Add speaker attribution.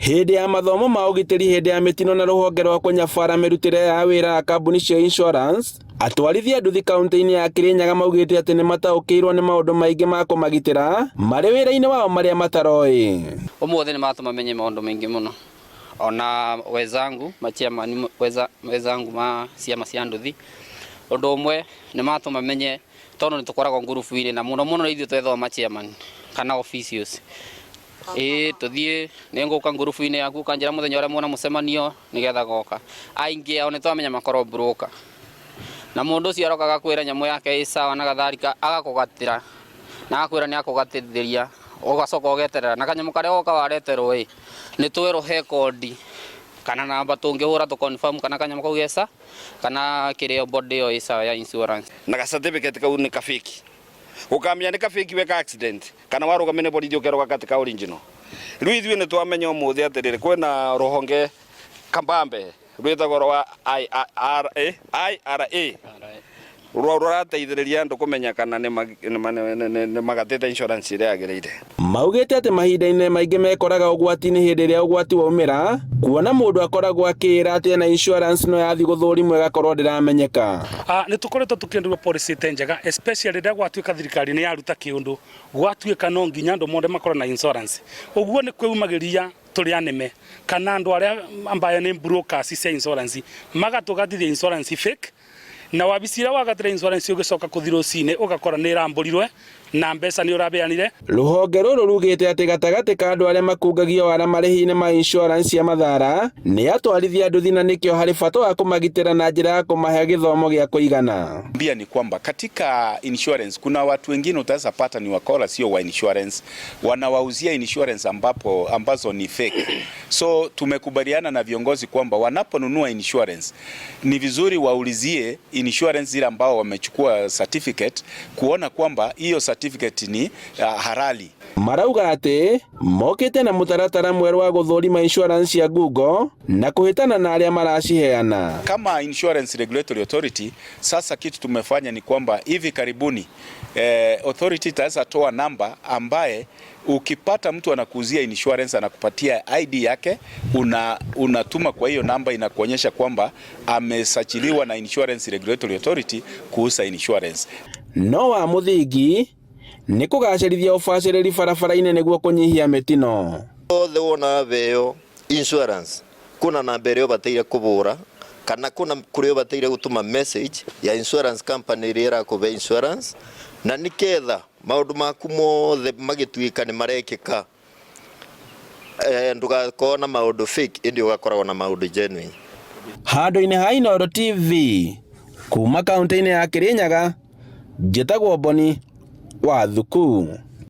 Speaker 1: Hĩndĩ ya mathomo ma ũgitĩri hĩndĩ ya mĩtino na rũhonge rwa kũnyabara mĩrutĩre ya wĩra ya kambuni cia insurance, atwarithia nduthi kaunti-inĩ ya Kirinyaga maugĩte atĩ nĩ mataũkĩirwo nĩ maũndũ maingĩ ma kũmagitĩra marĩ wĩra-inĩ wao marĩa mataroĩ.
Speaker 2: Ũmũthĩ nĩ matũma menye maũndũ maingĩ mũno. Ona wenzangu machairman wenzangu ma ciama cia nduthi, ũndũ ũmwe nĩ matũma menye tondũ nĩ tũkoragwo ngurubu-inĩ na mũno mũno ithuĩ twethoma chairman kana officials. Tuthie nengoka ngurubu-inĩ yaku kanjira muthenya ũrĩa muona mũcemanio nigetha goka. Aingi ao nĩ twamenya makoro broker. Na mũndũ ũcio arokaga kwĩra nyamũ yake ĩ sawa na gatharika agakũgatĩra. Na akwĩra nĩ akũgatĩrĩria ũgacoka ũgeterera na kanyamũ karĩa woka wareterwo nĩ twĩrwo he kodi kana namba tũngĩhũra tũ confirm kana kanyamũ kau gesa kana kĩrĩa body ĩyo ĩ sawa ya insurance.
Speaker 3: Na ga certificate kau nĩ kafiki. Ukamenya nĩ kafiki weka accident kana warugamene borithi ũkeroga katika original. Rĩu ithuĩ nĩ twamenya ũmũthĩ atĩrĩrĩ kwĩna rũhonge kambambe rwĩtagwo rwa IRA rũrateithĩrĩria andũ kũmenya kana nĩ magatĩte insurance ĩrĩa yagĩrĩire.
Speaker 1: Maugĩte atĩ mahinda-inĩ maingĩ mekoraga ũgwati-inĩ hĩndĩ ĩrĩa ũgwati waumĩra, kuona mũndũ akoragwo akĩĩra atĩ na insurance no yathi gũthũrimwo ĩgakorwo ndĩramenyeka.
Speaker 4: Nĩ tũkoretwo tũkĩendũrwo policy njega, especially rĩrĩa gwatuĩka thirikari nĩ yaruta kĩũndũ, gwatuĩka no nginya andũ mothe makorwo na insurance. Ũguo nĩ kwĩumagĩria tũrĩ anene kana andũ arĩa ambaye nĩ brokers cia insurance magatũgatithia insurance fake, na wabicira wagatĩra insurance ũgĩcoka kũthirwo cine ũgakora nĩ ĩramburirwe na mbeca nĩ ũrabeanire.
Speaker 1: Rũhonge rũrũ rugĩte atĩ gatagatĩ ka andũ arĩa makungagio wara marĩhi-inĩ ma insurance cia mathara nĩ atwarithia nduthi na nĩkĩo harĩ bata wa kũmagitĩra na njĩra ya kũmahe gĩthomo gĩa kũigana.
Speaker 5: Mbia ni kwamba katika insurance kuna watu wengine utaweza pata ni wakora sio wa insurance, wanawauzia insurance ambazo ni fake. So tumekubaliana na viongozi kwamba wanaponunua insurance ni vizuri waulizie insurance zile ambao wamechukua certificate kuona kwamba hiyo certificate ni halali.
Speaker 1: Marauga atĩ mokĩte na mũtaratara mwerũ wa gũthũrima insurance ya Google na kũhĩtana na arĩa maraciheana.
Speaker 5: Kama Insurance Regulatory Authority sasa kitu tumefanya ni kwamba hivi karibuni authority itaweza toa namba ambaye ukipata mtu anakuuzia insurance anakupatia ID yake, unatuma kwa hiyo namba inakuonyesha kwamba amesajiliwa na Insurance Regulatory Authority kuuza insurance.
Speaker 1: No wa mũthingi nĩ kũgacĩrithia ũbacĩrĩri barabara-inĩ nĩguo kũnyihia mĩtino.
Speaker 6: Othe wona veo insurance kuna namba ĩrĩa ũbataire kũbũra kana kuna kũrĩa ũbataire gũtũma message ya insurance company ĩrĩa ĩrakũbe insurance, na nĩketha maũndũ maku mothe magĩtuĩka nĩ marekĩka ndũgakorwo na maũndũ fake, ĩndĩ ũgakoragwo na maũndũ genuine.
Speaker 1: Handũ-inĩ ha Inooro TV kuma kaunti-inĩ ya Kirinyaga, njĩtagwo Boni wa Thuku.